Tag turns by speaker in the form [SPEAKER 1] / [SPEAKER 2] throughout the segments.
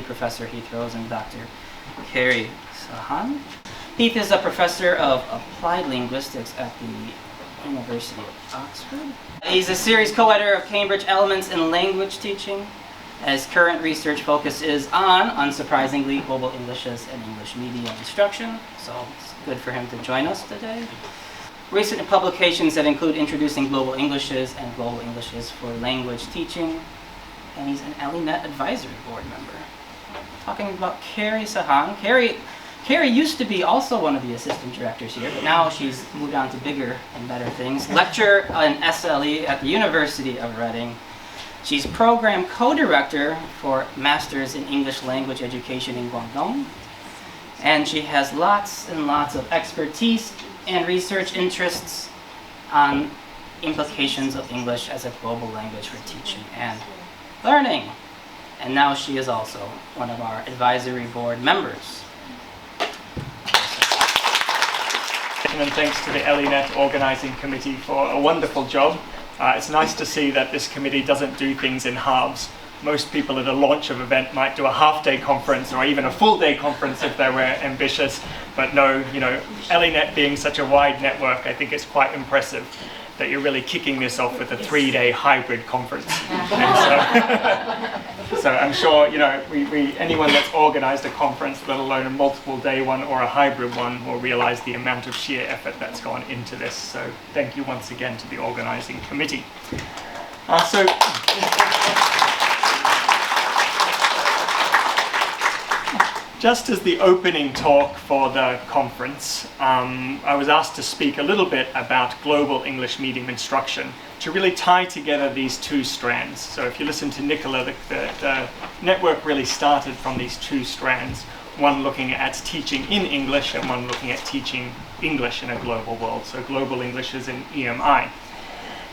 [SPEAKER 1] Professor Heath and Dr. Kari Sahan. Heath is a professor of applied linguistics at the University of Oxford. He's a series co-editor of Cambridge Elements in Language Teaching. His current research focus is on, unsurprisingly, global Englishes and English media instruction, so it's good for him to join us today. Recent publications that include Introducing Global Englishes and Global Englishes for Language Teaching, and he's an ELINET advisory board member. Talking about Kari Sahan. Kari used to be also one of the assistant directors here, but now she's moved on to bigger and better things. Lecturer in SLE at the University of Reading. She's program co-director for Masters in English Language Education in Guangdong. And she has lots and lots of expertise and research interests on implications of English as a global language for teaching and learning. And now she is also one of our advisory board members.
[SPEAKER 2] And thanks to the ELINET organizing committee for a wonderful job. It's nice to see that this committee doesn't do things in halves. Most people at a launch of an event might do a half-day conference or even a full-day conference if they were ambitious. But no, ELINET being such a wide network, I think it's quite impressive that you're really kicking this off with a 3-day hybrid conference. And so I'm sure, anyone that's organized a conference, let alone a multiple-day one or a hybrid one, will realize the amount of sheer effort that's gone into this. So thank you once again to the organizing committee. Just as the opening talk for the conference, I was asked to speak a little bit about global English medium instruction to really tie together these two strands. So if you listen to Nicola, the network really started from these two strands, one looking at teaching in English and one looking at teaching English in a global world, so Global English is in EMI.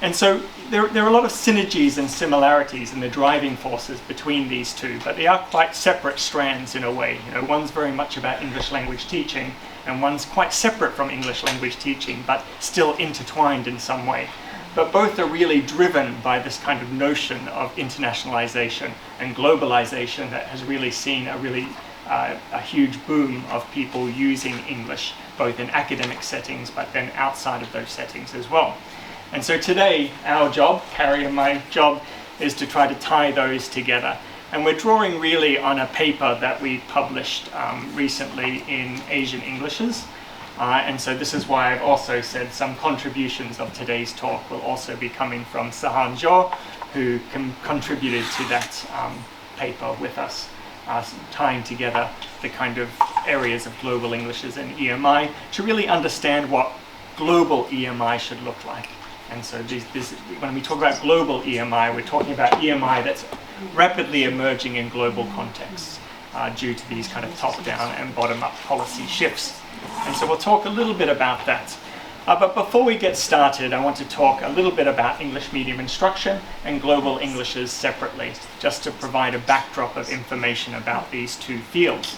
[SPEAKER 2] And so there are a lot of synergies and similarities in the driving forces between these two, but they are quite separate strands in a way. One's very much about English language teaching, and one's quite separate from English language teaching, but still intertwined in some way. But both are really driven by this kind of notion of internationalization and globalization that has really seen a huge boom of people using English, both in academic settings, but then outside of those settings as well. And so today, our job, Kari and my job, is to try to tie those together. And we're drawing really on a paper that we published recently in Asian Englishes. And so this is why I've also said some contributions of today's talk will also be coming from Sahan, who contributed to that paper with us, tying together the kind of areas of global Englishes and EMI to really understand what global EMI should look like. And so when we talk about global EMI, we're talking about EMI that's rapidly emerging in global contexts due to these kind of top-down and bottom-up policy shifts. And so we'll talk a little bit about that. But before we get started, I want to talk a little bit about English medium instruction and global Englishes separately, just to provide a backdrop of information about these two fields.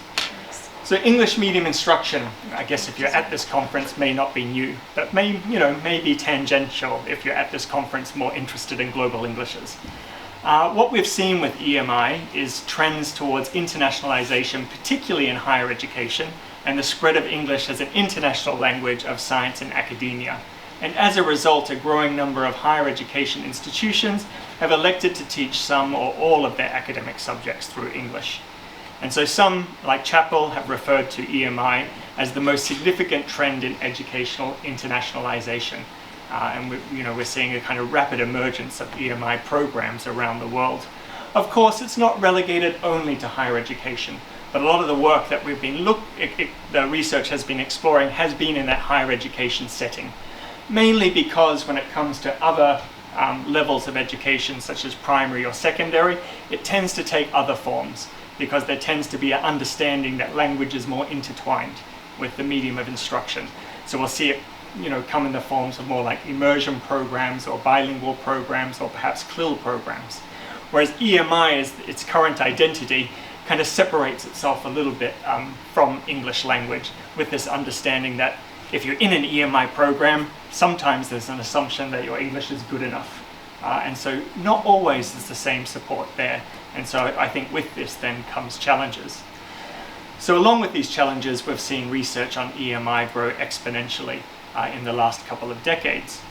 [SPEAKER 2] So English medium instruction, I guess if you're at this conference, may not be new, but may be tangential if you're at this conference more interested in global Englishes. What we've seen with EMI is trends towards internationalization, particularly in higher education, and the spread of English as an international language of science and academia. And as a result, a growing number of higher education institutions have elected to teach some or all of their academic subjects through English. And so some, like Chapel, have referred to EMI as the most significant trend in educational internationalization. And we're seeing a kind of rapid emergence of EMI programs around the world. Of course, it's not relegated only to higher education, but a lot of the work that we've been the research has been exploring has been in that higher education setting. Mainly because when it comes to other levels of education, such as primary or secondary, it tends to take other forms, because there tends to be an understanding that language is more intertwined with the medium of instruction. So we'll see it come in the forms of more like immersion programs or bilingual programs or perhaps CLIL programs. Whereas EMI, as its current identity, kind of separates itself a little bit from English language, with this understanding that if you're in an EMI program, sometimes there's an assumption that your English is good enough. And so not always is the same support there. And so I think with this then comes challenges. So along with these challenges, we've seen research on EMI grow exponentially in the last couple of decades.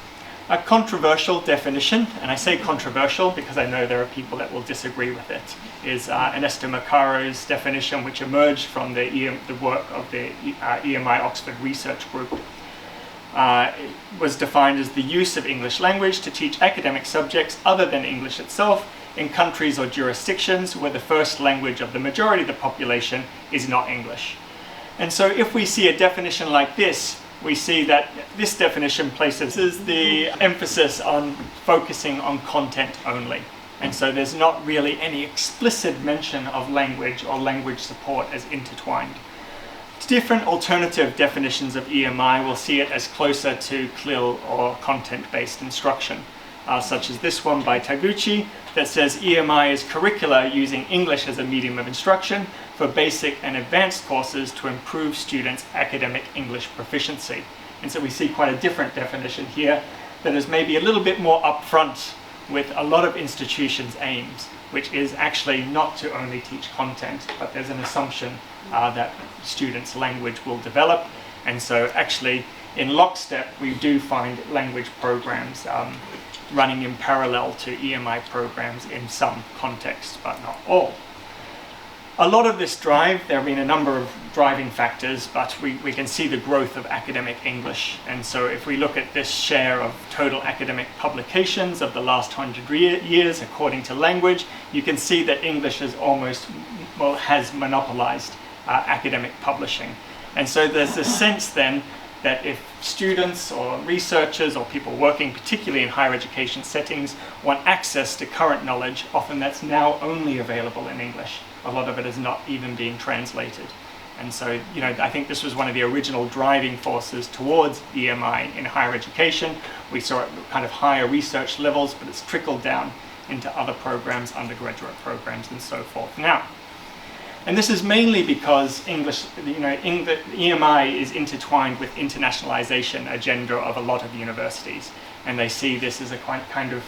[SPEAKER 2] A controversial definition, and I say controversial because I know there are people that will disagree with it, is Ernesto Macaro's definition, which emerged from the work of the EMI Oxford Research Group. It was defined as the use of English language to teach academic subjects other than English itself in countries or jurisdictions where the first language of the majority of the population is not English. And so if we see a definition like this, we see that this definition places the emphasis on focusing on content only. And so there's not really any explicit mention of language or language support as intertwined. Different alternative definitions of EMI will see it as closer to CLIL or content-based instruction, such as this one by Taguchi that says EMI is curricula using English as a medium of instruction for basic and advanced courses to improve students' academic English proficiency. And so we see quite a different definition here that is maybe a little bit more upfront with a lot of institutions' aims, which is actually not to only teach content, but there's an assumption that students' language will develop. And so actually in lockstep, we do find language programs running in parallel to EMI programs in some contexts, but not all. A lot of this drive, there have been a number of driving factors, but we can see the growth of academic English. And so if we look at this share of total academic publications of the last 100 years, according to language, you can see that English is has monopolized academic publishing. And so there's a sense then that if students or researchers or people working particularly in higher education settings want access to current knowledge, often that's now only available in English. A lot of it is not even being translated. And so, I think this was one of the original driving forces towards EMI in higher education. We saw it kind of higher research levels, but it's trickled down into other programs, undergraduate programs, and so forth now. And this is mainly because English, EMI is intertwined with internationalization agenda of a lot of universities. And they see this as a kind of,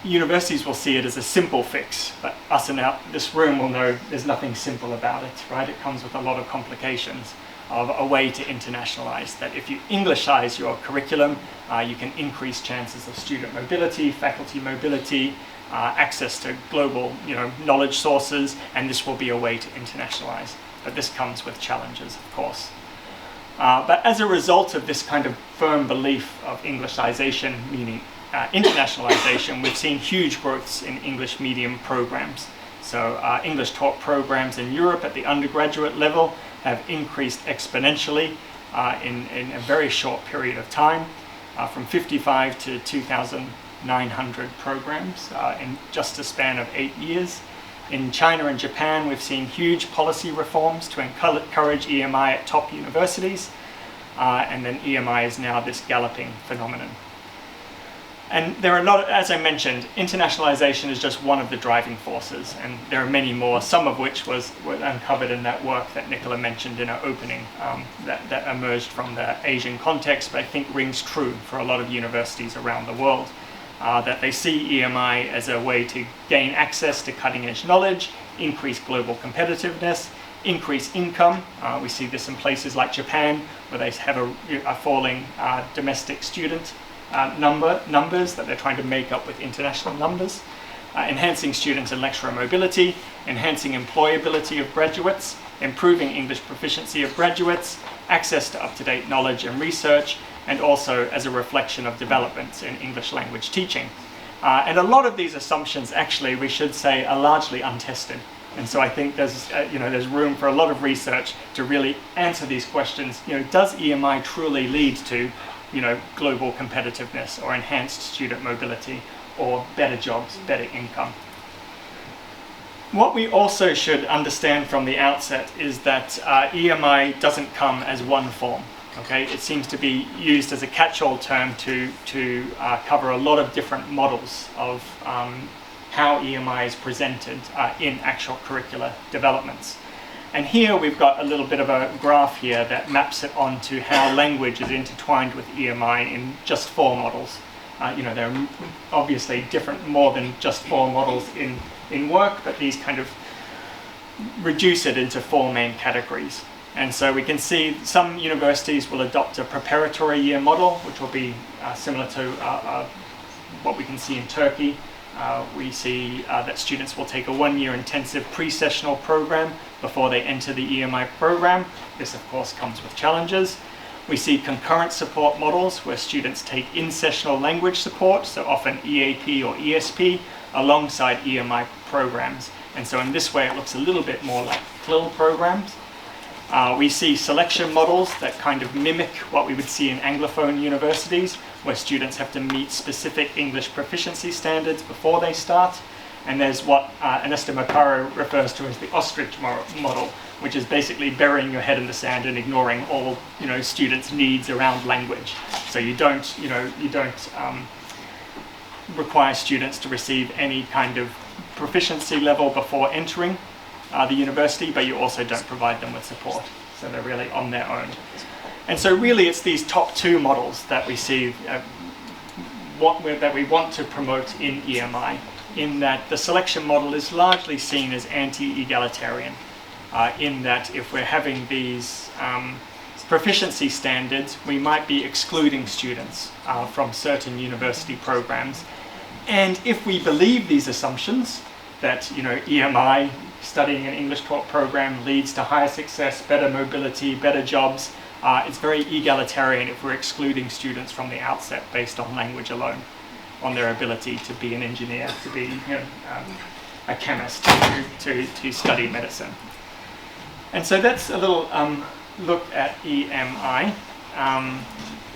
[SPEAKER 2] universities will see it as a simple fix, but us in this room will know there's nothing simple about it, right? It comes with a lot of complications of a way to internationalize, that if you Englishize your curriculum, you can increase chances of student mobility, faculty mobility, access to global knowledge sources, and this will be a way to internationalize. But this comes with challenges, of course. But as a result of this kind of firm belief of Englishization, meaning internationalization, we've seen huge growths in English medium programs. So English taught programs in Europe at the undergraduate level have increased exponentially in a very short period of time, from 55 to 2,900 programs in just a span of 8 years. In China and Japan, we've seen huge policy reforms to encourage EMI at top universities, and then EMI is now this galloping phenomenon. And there are a lot, as I mentioned, internationalization is just one of the driving forces, and there are many more, some of which were uncovered in that work that Nicola mentioned in her opening, that emerged from the Asian context, but I think rings true for a lot of universities around the world, that they see EMI as a way to gain access to cutting-edge knowledge, increase global competitiveness, increase income. We see this in places like Japan, where they have a falling domestic student numbers that they're trying to make up with international numbers, enhancing student and lecturer mobility, enhancing employability of graduates, improving English proficiency of graduates, access to up-to-date knowledge and research, and also as a reflection of developments in English language teaching. And a lot of these assumptions, actually, we should say, are largely untested. And so I think there's room for a lot of research to really answer these questions. Does EMI truly lead to global competitiveness or enhanced student mobility or better jobs, better income? What we also should understand from the outset is that EMI doesn't come as one form. Okay, it seems to be used as a catch-all term to cover a lot of different models of how EMI is presented in actual curricular developments. And here we've got a little bit of a graph here that maps it onto how language is intertwined with EMI in just 4 models. There are obviously different, more than just 4 models in work, but these kind of reduce it into 4 main categories. And so we can see some universities will adopt a preparatory year model, which will be similar to what we can see in Turkey. We see that students will take a 1-year intensive pre-sessional program before they enter the EMI program. This, of course, comes with challenges. We see concurrent support models where students take in-sessional language support, so often EAP or ESP, alongside EMI programs. And so in this way, it looks a little bit more like CLIL programs. We see selection models that kind of mimic what we would see in Anglophone universities, where students have to meet specific English proficiency standards before they start. And there's what Ernesto Macaro refers to as the ostrich model, which is basically burying your head in the sand and ignoring all students' needs around language. So you don't require students to receive any kind of proficiency level before entering the university, but you also don't provide them with support. So they're really on their own. And so really it's these top 2 models that we see that we want to promote in EMI, in that the selection model is largely seen as anti-egalitarian, in that if we're having these proficiency standards, we might be excluding students from certain university programs. And if we believe these assumptions, that EMI, studying an English taught program, leads to higher success, better mobility, better jobs, it's very egalitarian if we're excluding students from the outset based on language alone, on their ability to be an engineer, to be a chemist, to study medicine. And so that's a little look at EMI.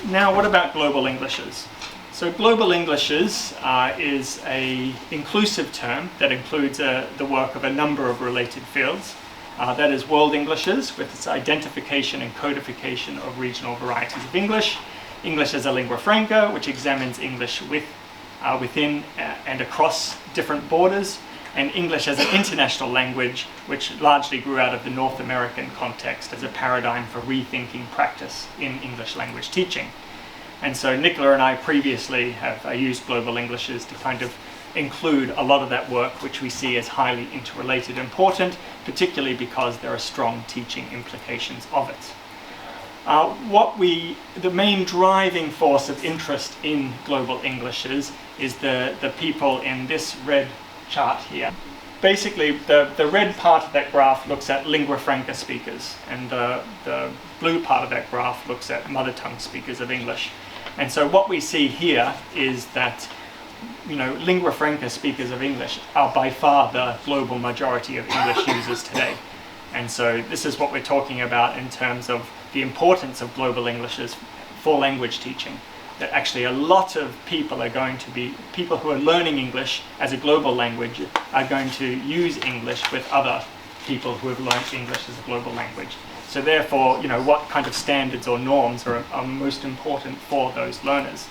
[SPEAKER 2] Now, what about Global Englishes? So Global Englishes is an inclusive term that includes the work of a number of related fields. That is World Englishes, with its identification and codification of regional varieties of English. English as a lingua franca, which examines English within and across different borders. And English as an international language, which largely grew out of the North American context as a paradigm for rethinking practice in English language teaching. And so Nicola and I previously have used Global Englishes to kind of include a lot of that work, which we see as highly interrelated, important, particularly because there are strong teaching implications of it. The main driving force of interest in Global Englishes is the people in this red chart here. Basically, the red part of that graph looks at lingua franca speakers, and the blue part of that graph looks at mother tongue speakers of English. And so what we see here is that lingua franca speakers of English are by far the global majority of English users today. And so this is what we're talking about in terms of the importance of Global Englishes for language teaching. That actually a lot of people who are learning English as a global language are going to use English with other people who have learned English as a global language. So therefore, what kind of standards or norms are most important for those learners.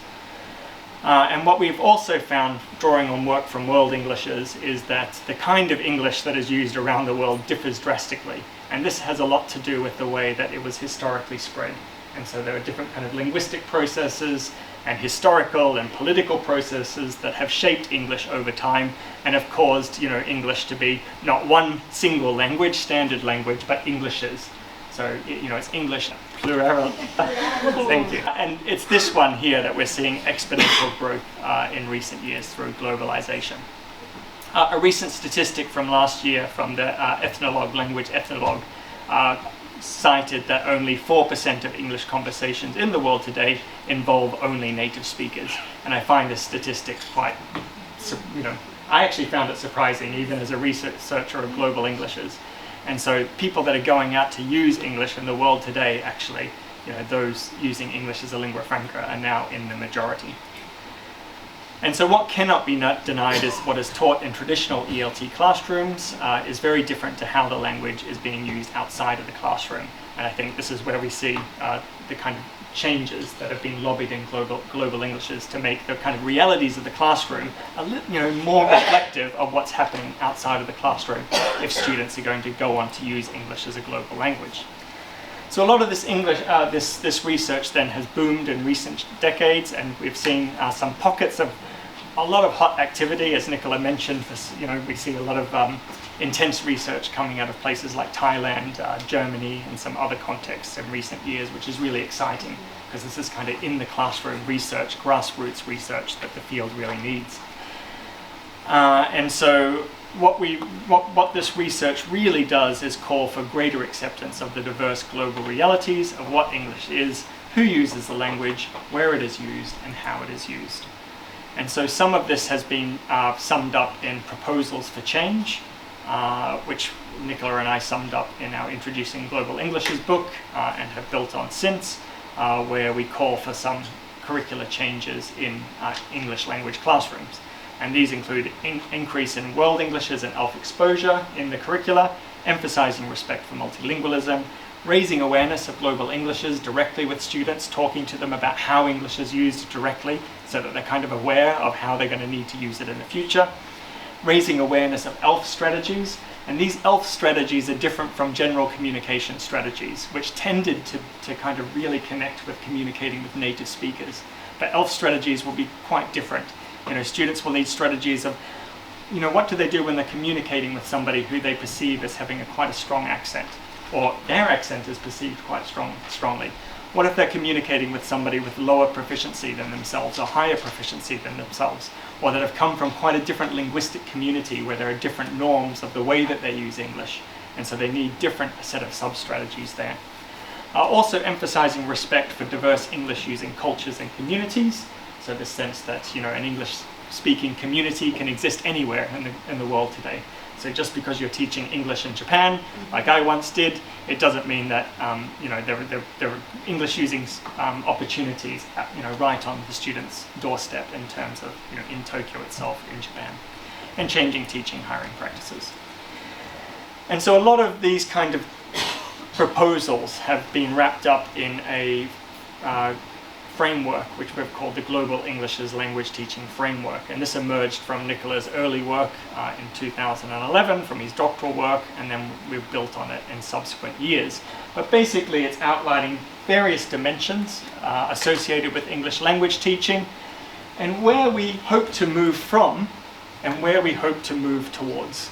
[SPEAKER 2] And what we've also found, drawing on work from World Englishes, is that the kind of English that is used around the world differs drastically. And this has a lot to do with the way that it was historically spread. And so there are different kind of linguistic processes and historical and political processes that have shaped English over time and have caused, English to be not one single language, standard language, but Englishes. So, it's English, plural. Thank you. And it's this one here that we're seeing exponential growth in recent years through globalization. A recent statistic from last year from the language ethnologue, cited that only 4% of English conversations in the world today involve only native speakers. And I find this statistic quite, I actually found it surprising even as a researcher of Global Englishes. And so people that are going out to use English in the world today, actually, those using English as a lingua franca are now in the majority. And so what cannot be denied is what is taught in traditional ELT classrooms is very different to how the language is being used outside of the classroom. And I think this is where we see the kind of changes that have been lobbied in Global Englishes to make the kind of realities of the classroom more reflective of what's happening outside of the classroom if students are going to go on to use English as a global language. So a lot of this English, this research then has boomed in recent decades, and we've seen some pockets of a lot of hot activity, as Nicola mentioned. We see a lot of intense research coming out of places like Thailand, Germany, and some other contexts in recent years, which is really exciting because this is kind of in the classroom research, grassroots research that the field really needs. And so what this research really does is call for greater acceptance of the diverse global realities of what English is, who uses the language, where it is used, and how it is used. And so some of this has been summed up in proposals for change, which Nicola and I summed up in our Introducing Global English's book and have built on since, where we call for some curricular changes in English language classrooms. And these include increase in World Englishes and ELF exposure in the curricula, emphasizing respect for multilingualism, raising awareness of global Englishes directly with students, talking to them about how English is used directly so that they're kind of aware of how they're going to need to use it in the future, raising awareness of ELF strategies. And these ELF strategies are different from general communication strategies, which tended to kind of really connect with communicating with native speakers. But ELF strategies will be quite different. Students will need strategies of, what do they do when they're communicating with somebody who they perceive as having quite a strong accent, or their accent is perceived quite strongly. What if they're communicating with somebody with lower proficiency than themselves, or higher proficiency than themselves, or that have come from quite a different linguistic community where there are different norms of the way that they use English, and so they need different set of sub-strategies there. Also emphasizing respect for diverse English-using cultures and communities. So the sense that an English-speaking community can exist anywhere in the world today. So just because you're teaching English in Japan, like I once did, it doesn't mean that there are English-using opportunities, right on the student's doorstep in terms of in Tokyo itself, in Japan, and changing teaching hiring practices. And so a lot of these kind of proposals have been wrapped up in a framework, which we've called the Global English's Language Teaching Framework. And this emerged from Nicola's early work in 2011, from his doctoral work, and then we've built on it in subsequent years. But basically it's outlining various dimensions associated with English language teaching, and where we hope to move from and where we hope to move towards.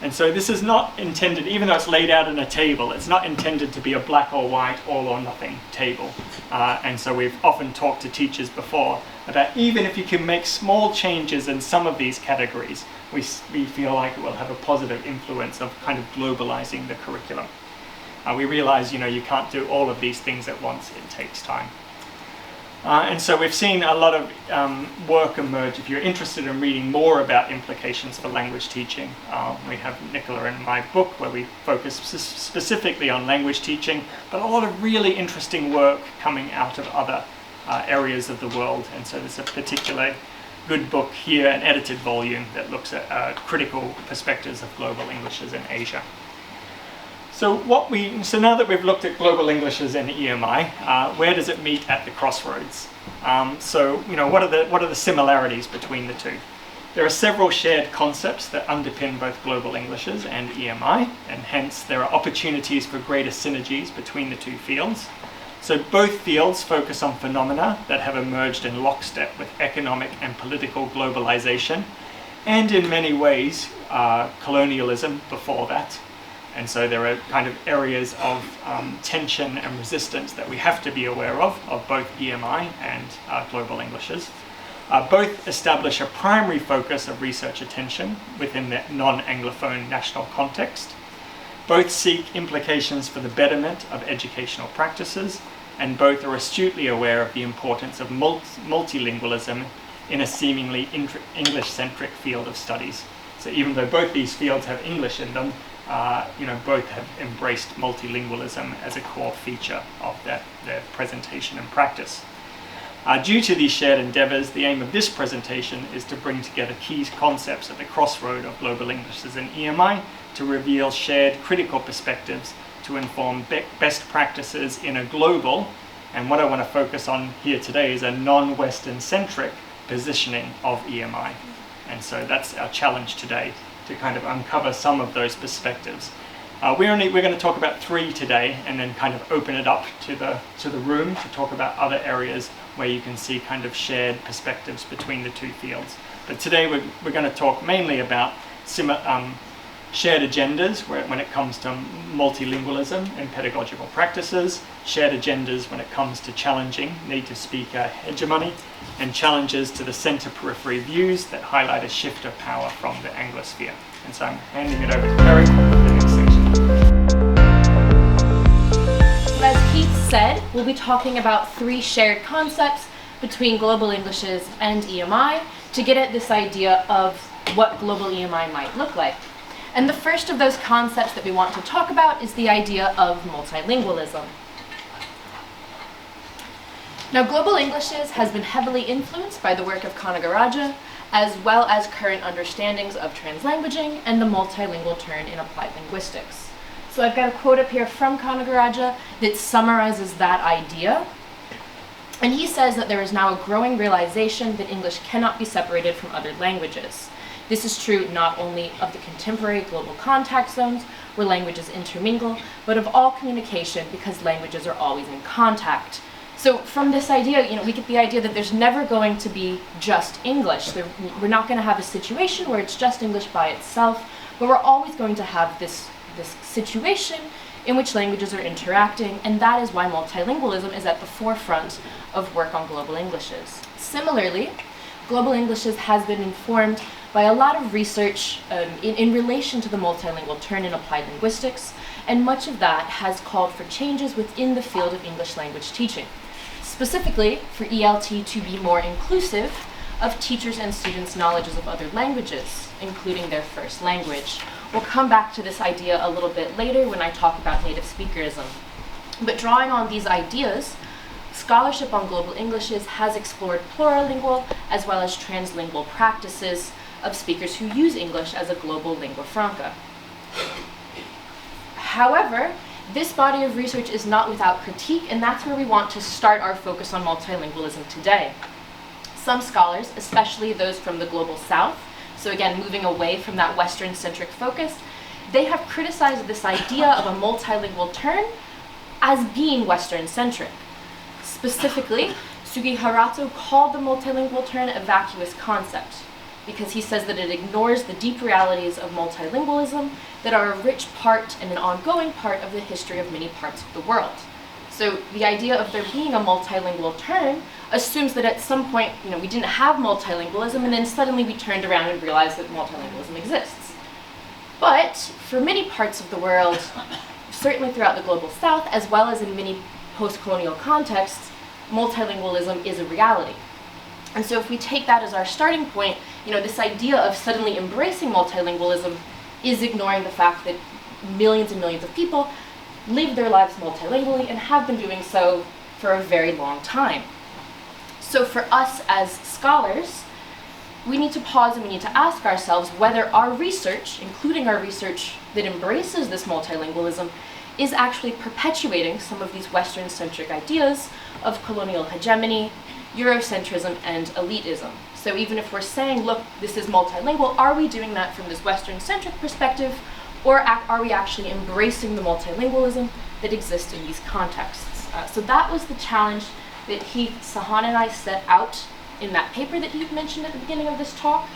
[SPEAKER 2] And so this is not intended, even though it's laid out in a table, it's not intended to be a black or white, all or nothing table. And so we've often talked to teachers before about even if you can make small changes in some of these categories, we feel like it will have a positive influence of kind of globalizing the curriculum. We realize, you can't do all of these things at once, it takes time. And so we've seen a lot of work emerge. If you're interested in reading more about implications for language teaching, we have Nicola and my book where we focus specifically on language teaching, but a lot of really interesting work coming out of other areas of the world. And so there's a particular good book here, an edited volume that looks at critical perspectives of global Englishes in Asia. So now that we've looked at global Englishes and EMI, where does it meet at the crossroads? What are the similarities between the two? There are several shared concepts that underpin both global Englishes and EMI, and hence there are opportunities for greater synergies between the two fields. So both fields focus on phenomena that have emerged in lockstep with economic and political globalization, and in many ways colonialism before that. And so there are kind of areas of tension and resistance that we have to be aware of both EMI and global Englishes. Both establish a primary focus of research attention within the non-Anglophone national context. Both seek implications for the betterment of educational practices, and both are astutely aware of the importance of multilingualism in a seemingly English-centric field of studies. So even though both these fields have English in them, both have embraced multilingualism as a core feature of their presentation and practice. Due to these shared endeavours, the aim of this presentation is to bring together key concepts at the crossroad of global Englishes and EMI to reveal shared critical perspectives to inform best practices in a global, and what I want to focus on here today is a non-Western centric positioning of EMI. And so that's our challenge today, to kind of uncover some of those perspectives. We're going to talk about 3 today, and then kind of open it up to the room to talk about other areas where you can see kind of shared perspectives between the 2 fields. But today we're going to talk mainly about shared agendas when it comes to multilingualism and pedagogical practices, shared agendas when it comes to challenging native speaker hegemony, and challenges to the center-periphery views that highlight a shift of power from the Anglosphere. And so I'm handing it over to Kari for the next section.
[SPEAKER 3] As Heath said, we'll be talking about 3 shared concepts between Global Englishes and EMI to get at this idea of what Global EMI might look like. And the first of those concepts that we want to talk about is the idea of multilingualism. Now, Global Englishes has been heavily influenced by the work of Kanagaraja, as well as current understandings of translanguaging and the multilingual turn in applied linguistics. So I've got a quote up here from Kanagaraja that summarizes that idea. And he says that there is now a growing realization that English cannot be separated from other languages. This is true not only of the contemporary global contact zones, where languages intermingle, but of all communication, because languages are always in contact. So from this idea, we get the idea that there's never going to be just English. We're not going to have a situation where it's just English by itself, but we're always going to have this situation in which languages are interacting, and that is why multilingualism is at the forefront of work on Global Englishes. Similarly, Global Englishes has been informed by a lot of research in relation to the multilingual turn in applied linguistics, and much of that has called for changes within the field of English language teaching, specifically for ELT to be more inclusive of teachers' and students' knowledges of other languages, including their first language. We'll come back to this idea a little bit later when I talk about NativeSpeakerism. But drawing on these ideas, scholarship on Global Englishes has explored plurilingual as well as translingual practices of speakers who use English as a global lingua franca. However, this body of research is not without critique, and that's where we want to start our focus on multilingualism today. Some scholars, especially those from the Global South, so again, moving away from that Western-centric focus, they have criticized this idea of a multilingual turn as being Western-centric. Specifically, Sugiharato called the multilingual turn a vacuous concept, because he says that it ignores the deep realities of multilingualism that are a rich part and an ongoing part of the history of many parts of the world. So the idea of there being a multilingual turn assumes that at some point, we didn't have multilingualism, and then suddenly we turned around and realized that multilingualism exists. But for many parts of the world, certainly throughout the Global South, as well as in many post-colonial contexts, multilingualism is a reality. And so if we take that as our starting point, this idea of suddenly embracing multilingualism is ignoring the fact that millions and millions of people live their lives multilingually and have been doing so for a very long time. So for us as scholars, we need to pause and we need to ask ourselves whether our research, including our research that embraces this multilingualism, is actually perpetuating some of these Western-centric ideas of colonial hegemony, Eurocentrism, and elitism. So even if we're saying, look, this is multilingual, are we doing that from this Western-centric perspective, or are we actually embracing the multilingualism that exists in these contexts? So that was the challenge that Heath, Sahan, and I set out in that paper that Heath mentioned at the beginning of this talk.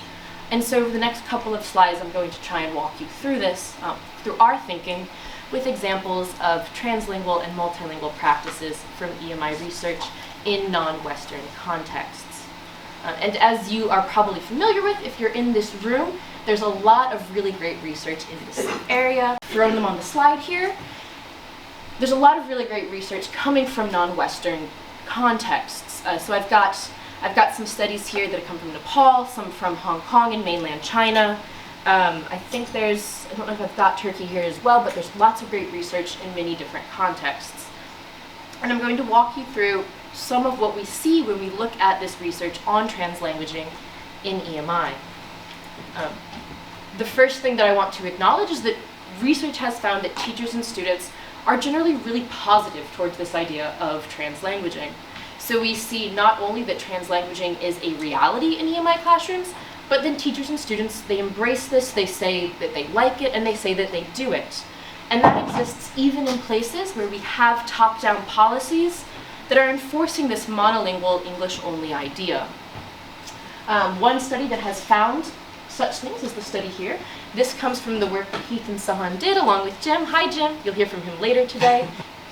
[SPEAKER 3] And so over the next couple of slides, I'm going to try and walk you through this, through our thinking, with examples of translingual and multilingual practices from EMI research in non-Western contexts. And as you are probably familiar with, if you're in this room, there's a lot of really great research in this area. Throwing them on the slide here. There's a lot of really great research coming from non-Western contexts. So I've got some studies here that come from Nepal, some from Hong Kong and mainland China. I think I don't know if I've got Turkey here as well, but there's lots of great research in many different contexts. And I'm going to walk you through some of what we see when we look at this research on translanguaging in EMI. The first thing that I want to acknowledge is that research has found that teachers and students are generally really positive towards this idea of translanguaging. So we see not only that translanguaging is a reality in EMI classrooms, but then teachers and students, they embrace this, they say that they like it, and they say that they do it. And that exists even in places where we have top-down policies that are enforcing this monolingual English-only idea. One study that has found such things is the study here. This comes from the work that Heath and Sahan did along with Jim. Hi, Jim. You'll hear from him later today.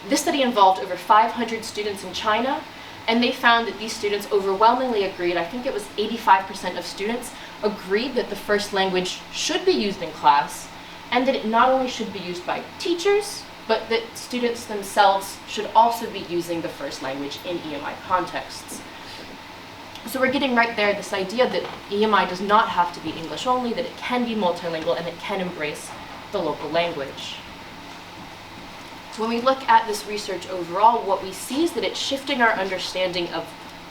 [SPEAKER 3] This study involved over 500 students in China, and they found that these students overwhelmingly agreed, I think it was 85% of students, agreed that the first language should be used in class, and that it not only should be used by teachers, but that students themselves should also be using the first language in EMI contexts. So we're getting right there this idea that EMI does not have to be English only, that it can be multilingual, and it can embrace the local language. When we look at this research overall, what we see is that it's shifting our understanding of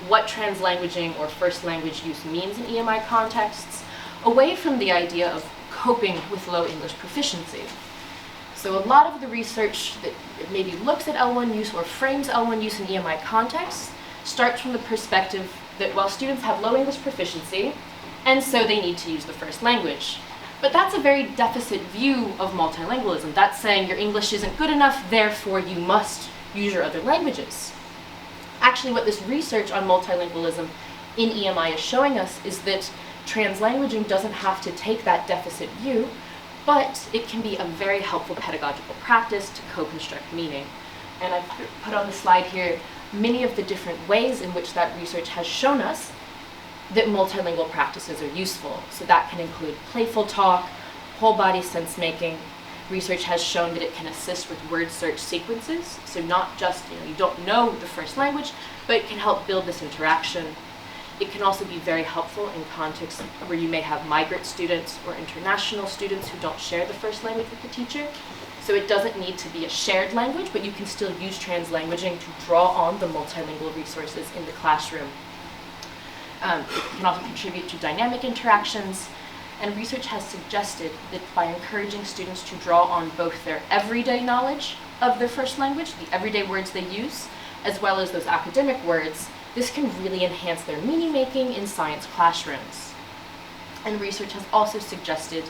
[SPEAKER 3] what translanguaging or first language use means in EMI contexts, away from the idea of coping with low English proficiency. So a lot of the research that maybe looks at L1 use or frames L1 use in EMI contexts starts from the perspective that, well, students have low English proficiency, and so they need to use the first language. But that's a very deficit view of multilingualism. That's saying your English isn't good enough, therefore you must use your other languages. Actually, what this research on multilingualism in EMI is showing us is that translanguaging doesn't have to take that deficit view, but it can be a very helpful pedagogical practice to co-construct meaning. And I've put on the slide here many of the different ways in which that research has shown us that multilingual practices are useful. So that can include playful talk, whole body sense making. Research has shown that it can assist with word search sequences. So not just, you don't know the first language, but it can help build this interaction. It can also be very helpful in contexts where you may have migrant students or international students who don't share the first language with the teacher. So it doesn't need to be a shared language, but you can still use translanguaging to draw on the multilingual resources in the classroom. It can also contribute to dynamic interactions, and research has suggested that by encouraging students to draw on both their everyday knowledge of their first language, the everyday words they use, as well as those academic words, this can really enhance their meaning making in science classrooms. And research has also suggested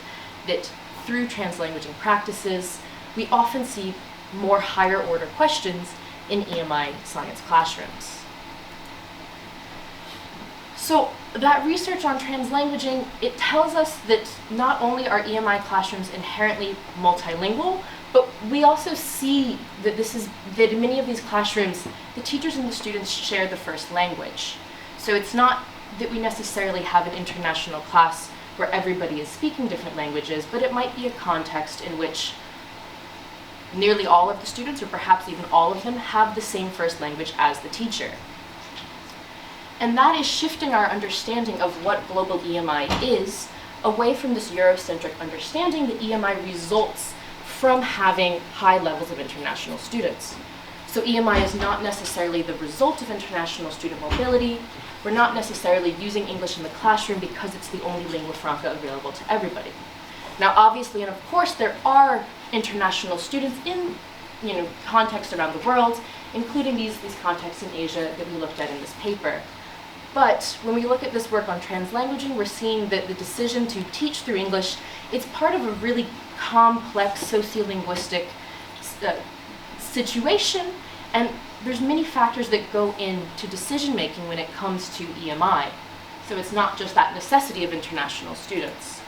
[SPEAKER 3] that through translanguaging practices, we often see more higher order questions in EMI science classrooms. So that research on translanguaging, it tells us that not only are EMI classrooms inherently multilingual, but we also see that that in many of these classrooms, the teachers and the students share the first language. So it's not that we necessarily have an international class where everybody is speaking different languages, but it might be a context in which nearly all of the students, or perhaps even all of them, have the same first language as the teacher. And that is shifting our understanding of what global EMI is away from this Eurocentric understanding that EMI results from having high levels of international students. So EMI is not necessarily the result of international student mobility. We're not necessarily using English in the classroom because it's the only lingua franca available to everybody. Now, obviously, and of course, there are international students in contexts around the world, including these contexts in Asia that we looked at in this paper. But when we look at this work on translanguaging, we're seeing that the decision to teach through English, it's part of a really complex sociolinguistic situation, and there's many factors that go into decision making when it comes to EMI. So it's not just that necessity of international students.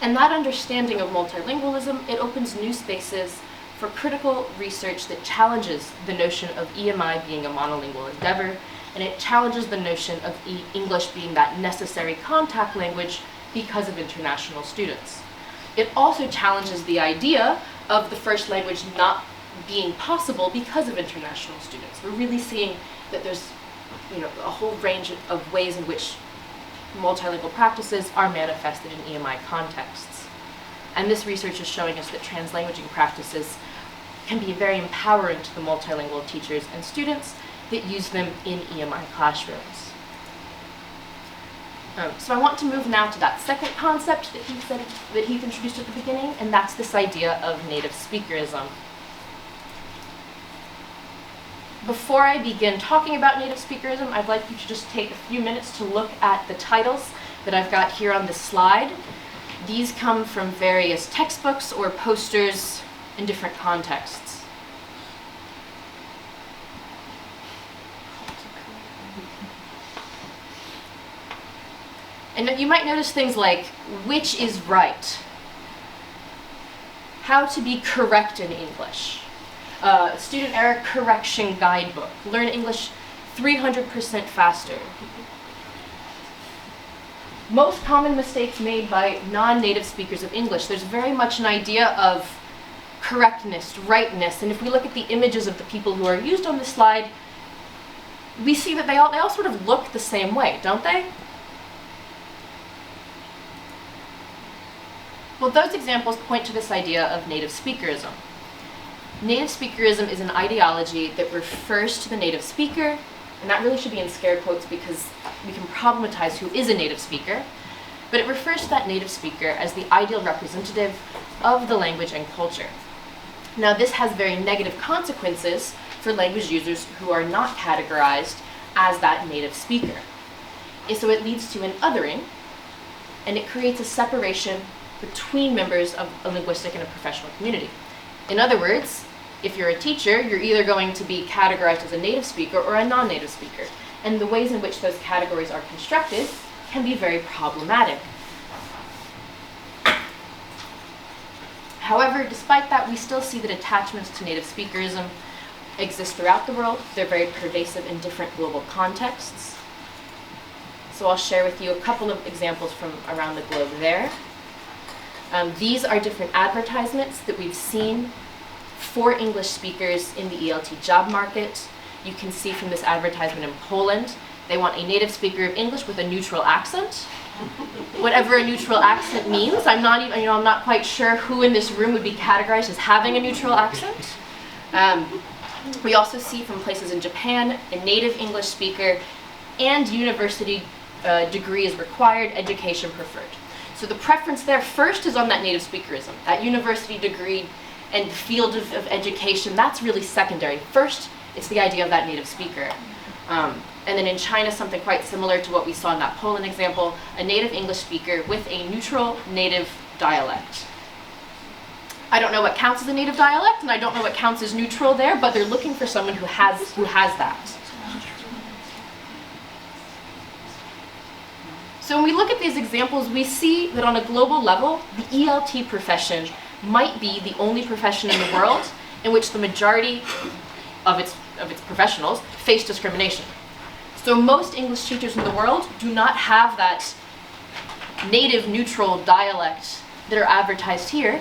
[SPEAKER 3] And that understanding of multilingualism, it opens new spaces for critical research that challenges the notion of EMI being a monolingual endeavor, and it challenges the notion of English being that necessary contact language because of international students. It also challenges the idea of the first language not being possible because of international students. We're really seeing that there's a whole range of ways in which multilingual practices are manifested in EMI contexts. And this research is showing us that translanguaging practices can be very empowering to the multilingual teachers and students that use them in EMI classrooms. So I want to move now to that second concept that Heath introduced at the beginning, and that's this idea of NativeSpeakerism. Before I begin talking about NativeSpeakerism, I'd like you to just take a few minutes to look at the titles that I've got here on this slide. These come from various textbooks or posters in different contexts. And you might notice things like which is right, how to be correct in English, student error correction guidebook, learn English 300% faster. Most common mistakes made by non-native speakers of English. There's very much an idea of correctness, rightness, and if we look at the images of the people who are used on this slide, we see that they all sort of look the same way, don't they? Well, those examples point to this idea of native speakerism. Native speakerism is an ideology that refers to the native speaker, and that really should be in scare quotes because we can problematize who is a native speaker, but it refers to that native speaker as the ideal representative of the language and culture. Now, this has very negative consequences for language users who are not categorized as that native speaker. So it leads to an othering, and it creates a separation between members of a linguistic and a professional community. In other words, if you're a teacher, you're either going to be categorized as a native speaker or a non-native speaker. And the ways in which those categories are constructed can be very problematic. However, despite that, we still see that attachments to native speakerism exist throughout the world. They're very pervasive in different global contexts. So I'll share with you a couple of examples from around the globe there. These are different advertisements that we've seen for English speakers in the ELT job market. You can see from this advertisement in Poland, they want a native speaker of English with a neutral accent. Whatever a neutral accent means, I'm not quite sure who in this room would be categorized as having a neutral accent. We also see from places in Japan, a native English speaker and university degree is required, education preferred. So the preference there first is on that native speakerism, that university degree and the field of education, that's really secondary. First, it's the idea of that native speaker. And then in China, something quite similar to what we saw in that Poland example, a native English speaker with a neutral native dialect. I don't know what counts as a native dialect, and I don't know what counts as neutral there, but they're looking for someone who has that. So when we look at these examples, we see that on a global level, the ELT profession might be the only profession in the world in which the majority of its professionals face discrimination. So most English teachers in the world do not have that native neutral dialect that are advertised here,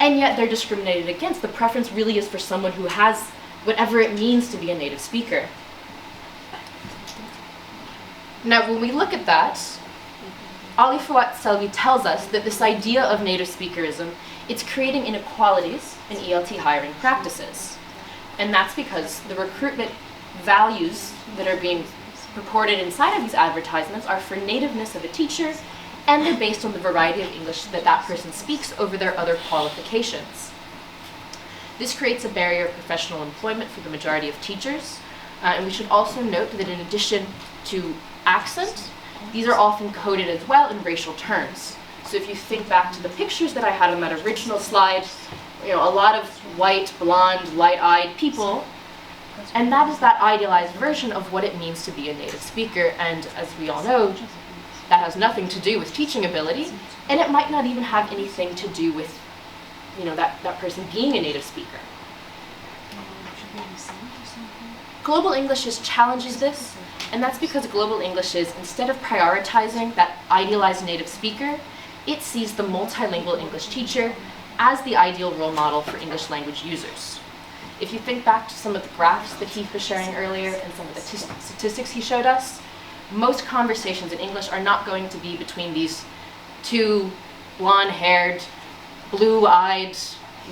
[SPEAKER 3] and yet they're discriminated against. The preference really is for someone who has whatever it means to be a native speaker. Now, when we look at that, Ali Fawad Selvi tells us that this idea of native speakerism, it's creating inequalities in ELT hiring practices. And that's because the recruitment values that are being purported inside of these advertisements are for nativeness of a teacher, and they're based on the variety of English that that person speaks over their other qualifications. This creates a barrier of professional employment for the majority of teachers, and we should also note that in addition to accent, these are often coded as well in racial terms. So if you think back to the pictures that I had on that original slide, a lot of white, blonde, light-eyed people, and that is that idealized version of what it means to be a native speaker. And as we all know, that has nothing to do with teaching ability, and it might not even have anything to do with, that person being a native speaker. Global Englishes challenges this, and that's because Global Englishes, instead of prioritizing that idealized native speaker, it sees the multilingual English teacher as the ideal role model for English language users. If you think back to some of the graphs that Heath was sharing earlier and some of the statistics he showed us, most conversations in English are not going to be between these two blonde-haired, blue-eyed,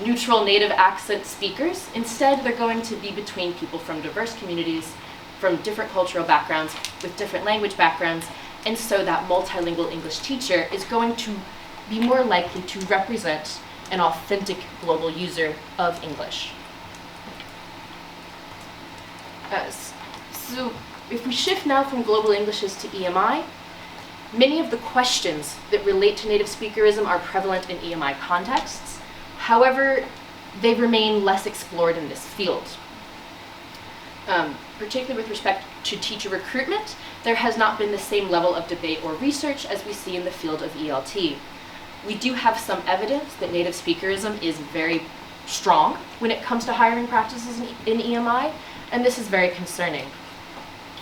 [SPEAKER 3] neutral native accent speakers. Instead, they're going to be between people from diverse communities, from different cultural backgrounds, with different language backgrounds, and so that multilingual English teacher is going to be more likely to represent an authentic global user of English. So if we shift now from Global Englishes to EMI, many of the questions that relate to native speakerism are prevalent in EMI contexts. However, they remain less explored in this field. Particularly with respect to teacher recruitment, there has not been the same level of debate or research as we see in the field of ELT. We do have some evidence that native speakerism is very strong when it comes to hiring practices in EMI, and this is very concerning.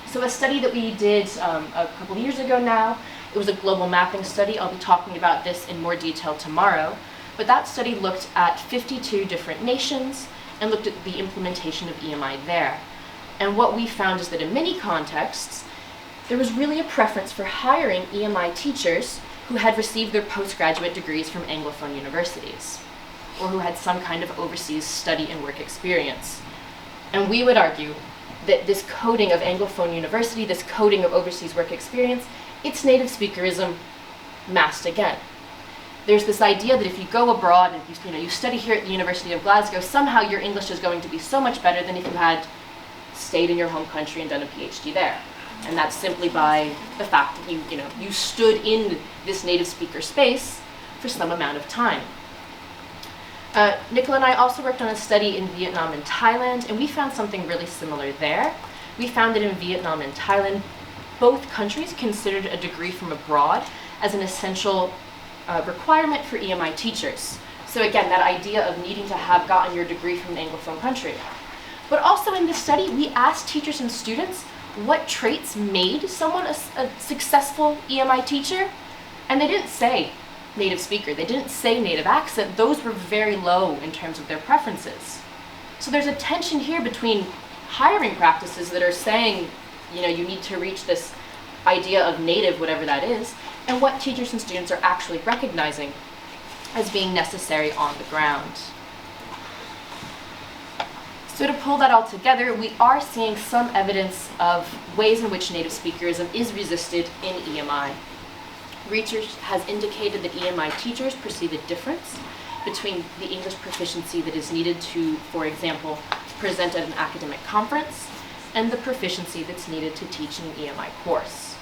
[SPEAKER 3] So a study that we did a couple of years ago now, it was a global mapping study. I'll be talking about this in more detail tomorrow. But that study looked at 52 different nations and looked at the implementation of EMI there. And what we found is that in many contexts, there was really a preference for hiring EMI teachers who had received their postgraduate degrees from Anglophone universities, or who had some kind of overseas study and work experience. And we would argue that this coding of Anglophone university, this coding of overseas work experience, it's native speakerism masked again. There's this idea that if you go abroad and you study here at the University of Glasgow, somehow your English is going to be so much better than if you had stayed in your home country and done a PhD there. And that's simply by the fact that you stood in this native speaker space for some amount of time. Nicola and I also worked on a study in Vietnam and Thailand, and we found something really similar there. We found that in Vietnam and Thailand, both countries considered a degree from abroad as an essential requirement for EMI teachers. So again, that idea of needing to have gotten your degree from an Anglophone country. But also in this study, we asked teachers and students what traits made someone a successful EMI teacher, and they didn't say native speaker, they didn't say native accent. Those were very low in terms of their preferences. So there's a tension here between hiring practices that are saying, you need to reach this idea of native, whatever that is, and what teachers and students are actually recognizing as being necessary on the ground. So to pull that all together, we are seeing some evidence of ways in which native speakerism is resisted in EMI. Research has indicated that EMI teachers perceive a difference between the English proficiency that is needed to, for example, present at an academic conference, and the proficiency that's needed to teach an EMI course.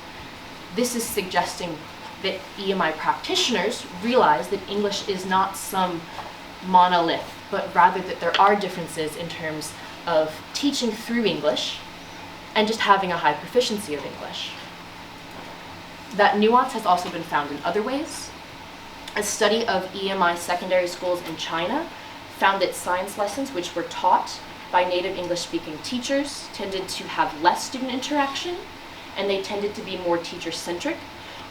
[SPEAKER 3] This is suggesting that EMI practitioners realize that English is not some monolith, but rather that there are differences in terms of teaching through English and just having a high proficiency of English. That nuance has also been found in other ways. A study of EMI secondary schools in China found that science lessons which were taught by native English-speaking teachers tended to have less student interaction, and they tended to be more teacher-centric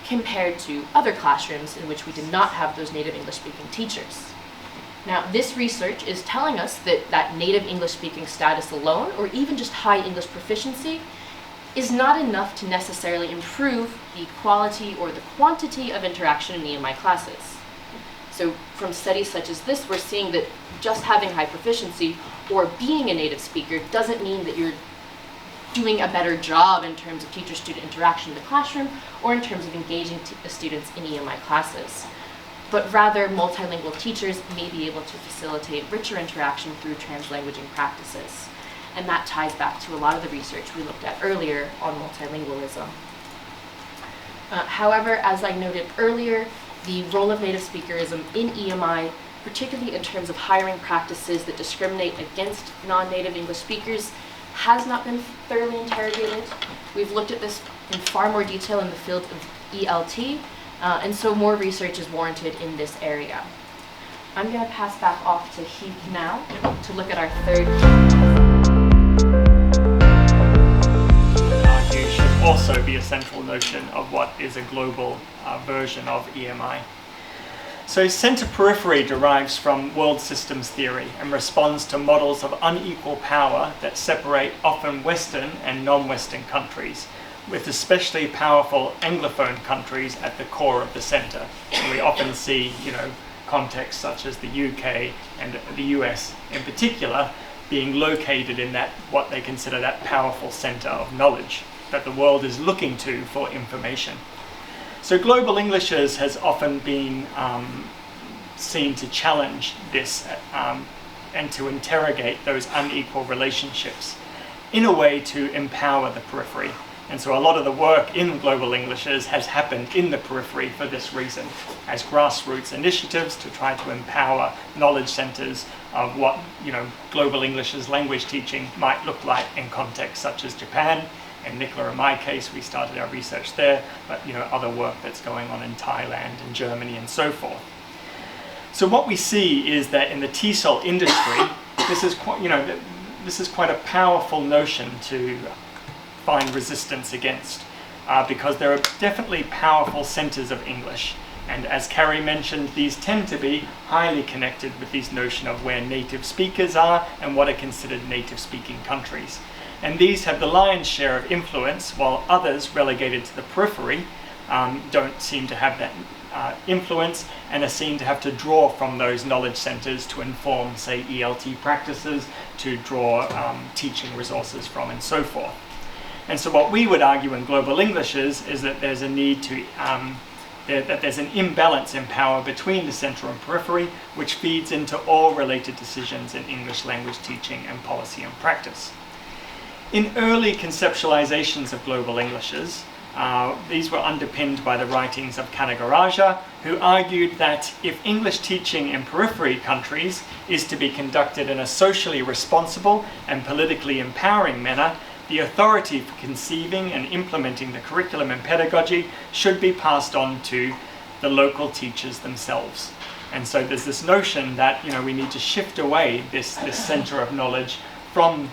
[SPEAKER 3] compared to other classrooms in which we did not have those native English-speaking teachers. Now, this research is telling us that native English-speaking status alone, or even just high English proficiency, is not enough to necessarily improve the quality or the quantity of interaction in EMI classes. So from studies such as this, we're seeing that just having high proficiency or being a native speaker doesn't mean that you're doing a better job in terms of teacher-student interaction in the classroom or in terms of engaging the students in EMI classes. But rather, multilingual teachers may be able to facilitate richer interaction through translanguaging practices. And that ties back to a lot of the research we looked at earlier on multilingualism. However, as I noted earlier, the role of native speakerism in EMI, particularly in terms of hiring practices that discriminate against non-native English speakers, has not been thoroughly interrogated. We've looked at this in far more detail in the field of ELT, and so more research is warranted in this area. I'm going to pass back off to Heath now to look at our third
[SPEAKER 2] should also be a central notion of what is a global version of EMI. So CenterPeriphery derives from world systems theory and responds to models of unequal power that separate often Western and non-Western countries, with especially powerful Anglophone countries at the core of the center. And we often see, contexts such as the UK and the US in particular being located in that, what they consider that powerful center of knowledge that the world is looking to for information. So Global Englishers has often been seen to challenge this and to interrogate those unequal relationships in a way to empower the periphery And so a lot of the work in Global Englishes has happened in the periphery for this reason, as grassroots initiatives to try to empower knowledge centers of what, Global English's language teaching might look like in contexts such as Japan. In Nicola and my case, we started our research there, but other work that's going on in Thailand and Germany and so forth. So what we see is that in the TESOL industry, this is quite a powerful notion to find resistance against, because there are definitely powerful centers of English. And as Kari mentioned, these tend to be highly connected with this notion of where native speakers are and what are considered native speaking countries. And these have the lion's share of influence, while others relegated to the periphery don't seem to have that influence and are seen to have to draw from those knowledge centers to inform, say, ELT practices, to draw teaching resources from, and so forth. And so what we would argue in Global Englishes is that there's a need to, that there's an imbalance in power between the center and periphery, which feeds into all related decisions in English language teaching and policy and practice. In early conceptualizations of Global Englishes, these were underpinned by the writings of Kanagaraja, who argued that if English teaching in periphery countries is to be conducted in a socially responsible and politically empowering manner, the authority for conceiving and implementing the curriculum and pedagogy should be passed on to the local teachers themselves. And so there's this notion that we need to shift away this center of knowledge from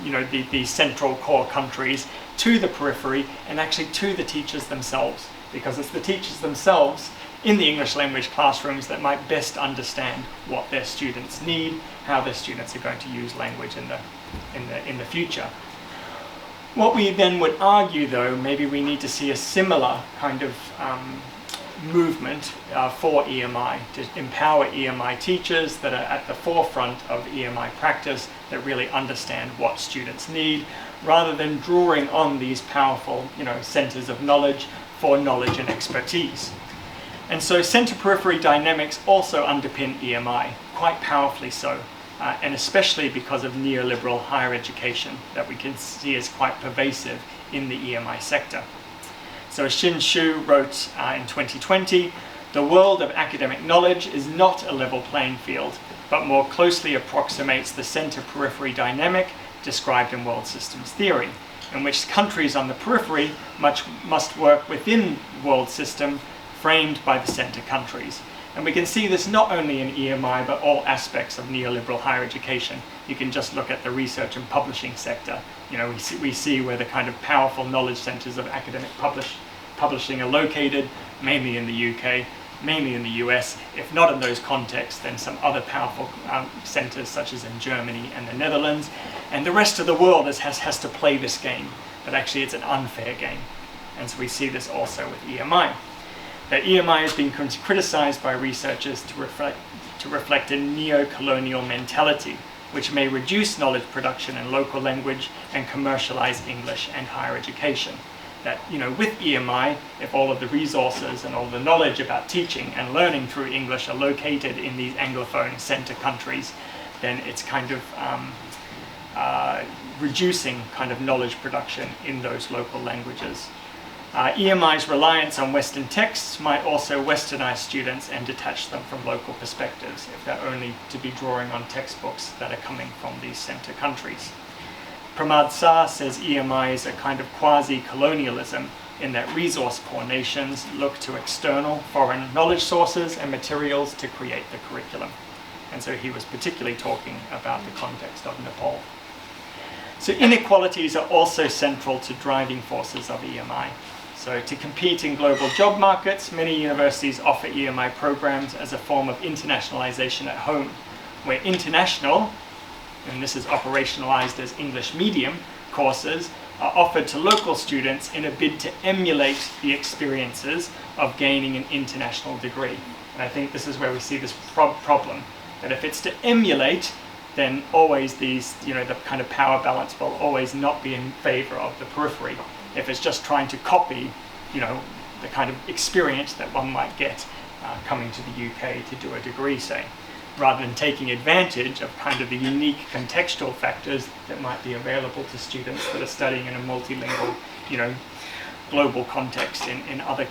[SPEAKER 2] the central core countries to the periphery, and actually to the teachers themselves, because it's the teachers themselves in the English language classrooms that might best understand what their students need, how their students are going to use language in the future. What we then would argue, though, maybe we need to see a similar kind of movement for EMI, to empower EMI teachers that are at the forefront of EMI practice, that really understand what students need, rather than drawing on these powerful, centers of knowledge for knowledge and expertise. And so center-periphery dynamics also underpin EMI, quite powerfully so, and especially because of neoliberal higher education that we can see as quite pervasive in the EMI sector. So Xin Shu wrote in 2020, "The world of academic knowledge is not a level playing field, but more closely approximates the center-periphery dynamic described in world systems theory, in which countries on the periphery must work within world system framed by the center countries." And we can see this not only in EMI, but all aspects of neoliberal higher education. You can just look at the research and publishing sector. We see where the kind of powerful knowledge centers of academic publishing are located, mainly in the UK, mainly in the US. If not in those contexts, then some other powerful centers, such as in Germany and the Netherlands. And the rest of the world has to play this game, but actually it's an unfair game. And so we see this also with EMI. That EMI has been criticized by researchers to reflect a neo-colonial mentality, which may reduce knowledge production in local language and commercialize English and higher education. That, with EMI, if all of the resources and all the knowledge about teaching and learning through English are located in these Anglophone center countries, then it's kind of reducing kind of knowledge production in those local languages. EMI's reliance on Western texts might also westernize students and detach them from local perspectives if they're only to be drawing on textbooks that are coming from these center countries. Pramad Shah says EMI is a kind of quasi-colonialism in that resource-poor nations look to external foreign knowledge sources and materials to create the curriculum. And so he was particularly talking about the context of Nepal. So inequalities are also central to driving forces of EMI. So to compete in global job markets, many universities offer EMI programs as a form of internationalization at home, where international, and this is operationalized as English medium courses, are offered to local students in a bid to emulate the experiences of gaining an international degree. And I think this is where we see this problem, that if it's to emulate, then always these, the kind of power balance will always not be in favor of the periphery. If it's just trying to copy, the kind of experience that one might get coming to the UK to do a degree, say, rather than taking advantage of kind of the unique contextual factors that might be available to students that are studying in a multilingual global context in other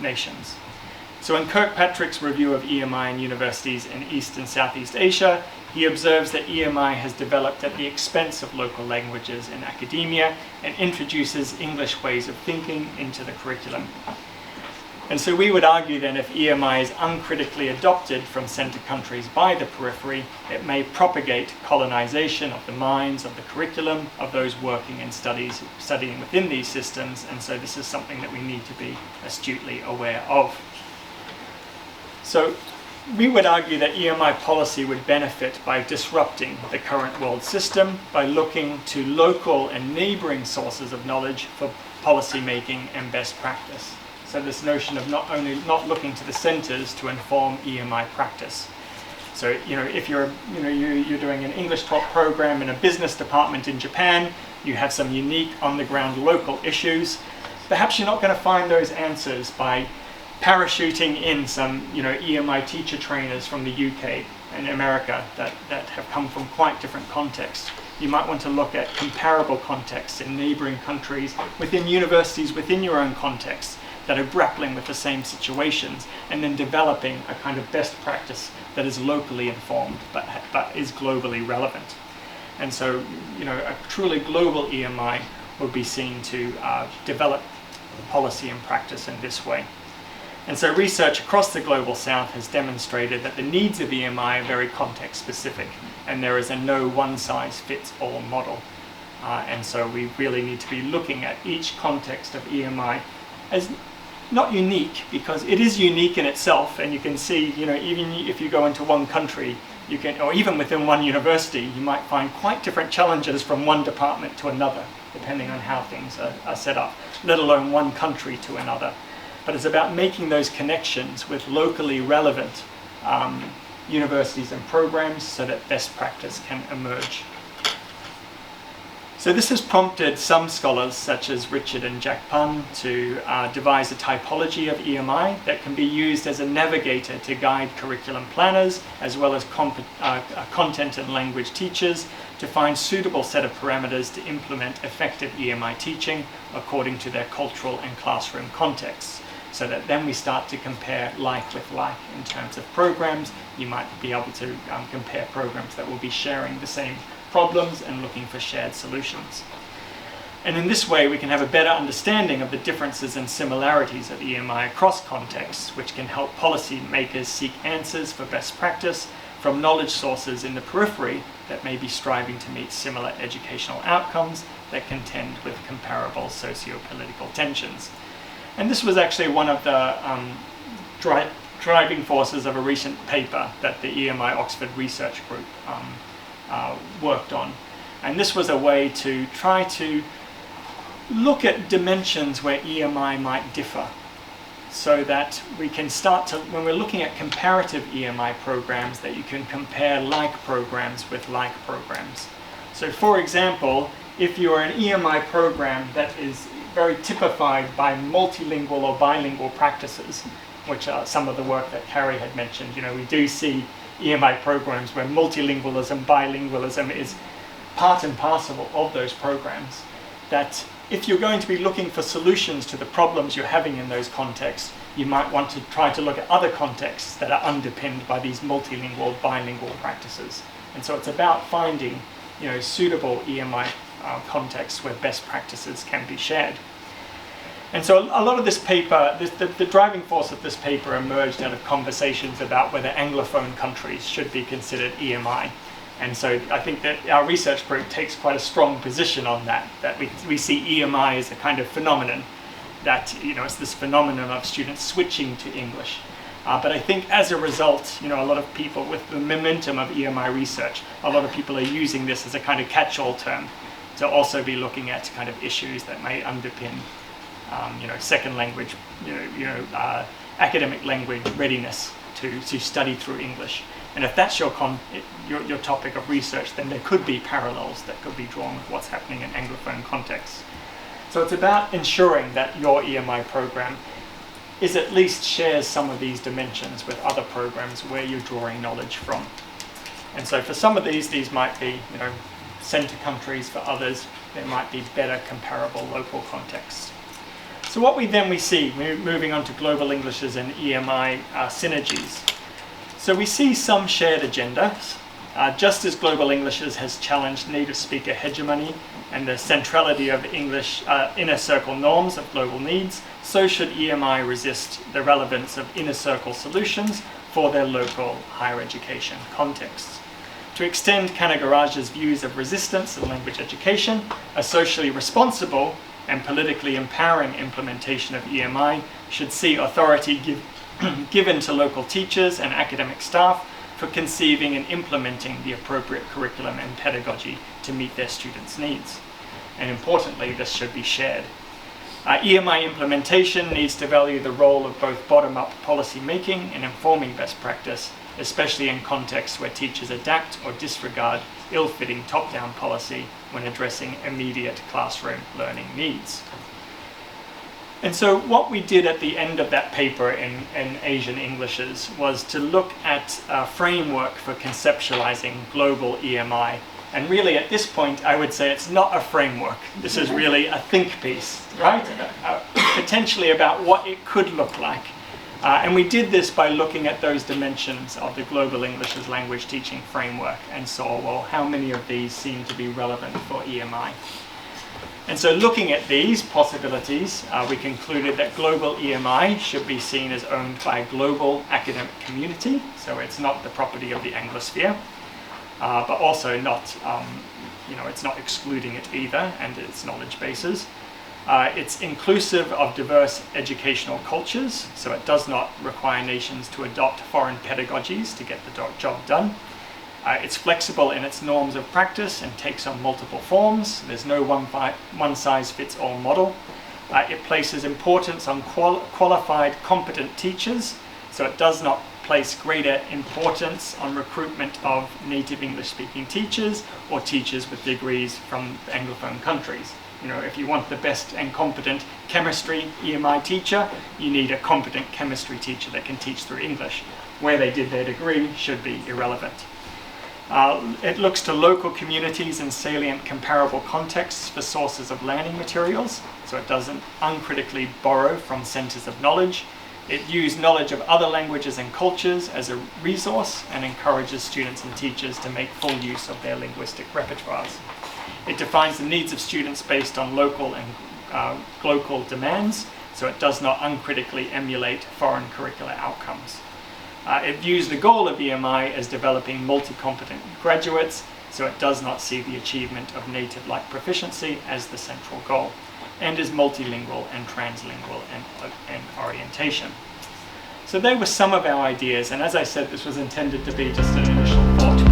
[SPEAKER 2] nations. So in Kirkpatrick's review of EMI in universities in East and Southeast Asia, he observes that EMI has developed at the expense of local languages in academia and introduces English ways of thinking into the curriculum. And so we would argue then if EMI is uncritically adopted from center countries by the periphery, it may propagate colonization of the minds, of the curriculum, of those working and studying within these systems, and so this is something that we need to be astutely aware of. So we would argue that EMI policy would benefit by disrupting the current world system, by looking to local and neighboring sources of knowledge for policy making and best practice. So this notion of not looking to the centers to inform EMI practice. So if you're doing an English taught program in a business department in Japan, you have some unique on the ground local issues. Perhaps you're not going to find those answers by parachuting in some EMI teacher trainers from the UK and America that have come from quite different contexts. You might want to look at comparable contexts in neighboring countries, within universities, within your own context, that are grappling with the same situations, and then developing a kind of best practice that is locally informed but is globally relevant. And so, a truly global EMI would be seen to develop policy and practice in this way. And so research across the Global South has demonstrated that the needs of EMI are very context specific, and there is a no one-size-fits-all model. And so we really need to be looking at each context of EMI as not unique, because it is unique in itself, and you can see, even if you go into one country, or even within one university, you might find quite different challenges from one department to another, depending on how things are set up, let alone one country to another. But it's about making those connections with locally relevant universities and programs so that best practice can emerge. So this has prompted some scholars, such as Richard and Jack Pun, to devise a typology of EMI that can be used as a navigator to guide curriculum planners, as well as content and language teachers, to find suitable set of parameters to implement effective EMI teaching according to their cultural and classroom contexts. So that then we start to compare like with like in terms of programs. You might be able to compare programs that will be sharing the same problems and looking for shared solutions. And in this way, we can have a better understanding of the differences and similarities of EMI across contexts, which can help policy makers seek answers for best practice from knowledge sources in the periphery that may be striving to meet similar educational outcomes that contend with comparable socio-political tensions. And this was actually one of the driving forces of a recent paper that the EMI Oxford Research Group worked on. And this was a way to try to look at dimensions where EMI might differ, so that we can start to, when we're looking at comparative EMI programs, that you can compare like programs with like programs. So for example, if you're an EMI program that is very typified by multilingual or bilingual practices, which are some of the work that Kari had mentioned. We do see EMI programs where multilingualism, bilingualism is part and parcel of those programs, that if you're going to be looking for solutions to the problems you're having in those contexts, you might want to try to look at other contexts that are underpinned by these multilingual, bilingual practices. And so it's about finding, suitable EMI contexts where best practices can be shared. And so a lot of this paper, the driving force of this paper emerged out of conversations about whether Anglophone countries should be considered EMI. And so I think that our research group takes quite a strong position on that we see EMI as a kind of phenomenon, that it's this phenomenon of students switching to English. But I think as a result, a lot of people, with the momentum of EMI research, a lot of people are using this as a kind of catch-all term to also be looking at kind of issues that may underpin, second language, academic language readiness to study through English. And if that's your topic of research, then there could be parallels that could be drawn with what's happening in Anglophone contexts. So it's about ensuring that your EMI program at least shares some of these dimensions with other programs where you're drawing knowledge from. And so for some of these might be, center countries. For others, there might be better comparable local contexts. So what we see, moving on to global Englishes and EMI synergies. So we see some shared agendas. Just as global Englishes has challenged native speaker hegemony and the centrality of English inner circle norms of global needs, so should EMI resist the relevance of inner circle solutions for their local higher education contexts. To extend Kanagaraja's views of resistance in language education, a socially responsible and politically empowering implementation of EMI should see authority given to local teachers and academic staff for conceiving and implementing the appropriate curriculum and pedagogy to meet their students' needs. And importantly, this should be shared. EMI implementation needs to value the role of both bottom-up policy making and informing best practice, especially in contexts where teachers adapt or disregard ill-fitting top-down policy when addressing immediate classroom learning needs. And so what we did at the end of that paper in Asian Englishes was to look at a framework for conceptualizing global EMI. And really at this point, I would say it's not a framework. This is really a think piece, right? Potentially about what it could look like. And we did this by looking at those dimensions of the Global English as Language Teaching Framework and saw, well, how many of these seem to be relevant for EMI? And so looking at these possibilities, we concluded that global EMI should be seen as owned by a global academic community, so it's not the property of the Anglosphere, but also not, it's not excluding it either and its knowledge bases. It's inclusive of diverse educational cultures, so it does not require nations to adopt foreign pedagogies to get the job done. It's flexible in its norms of practice and takes on multiple forms. There's no one-size-fits-all model. It places importance on qualified, competent teachers, so it does not place greater importance on recruitment of native English-speaking teachers or teachers with degrees from Anglophone countries. If you want the best and competent chemistry EMI teacher, you need a competent chemistry teacher that can teach through English. Where they did their degree should be irrelevant. It looks to local communities and salient comparable contexts for sources of learning materials, so it doesn't uncritically borrow from centers of knowledge. It views knowledge of other languages and cultures as a resource and encourages students and teachers to make full use of their linguistic repertoires. It defines the needs of students based on local and global demands, so it does not uncritically emulate foreign curricular outcomes. It views the goal of EMI as developing multi-competent graduates, so it does not see the achievement of native-like proficiency as the central goal, and is multilingual and translingual in orientation. So they were some of our ideas, and as I said, this was intended to be just an initial thought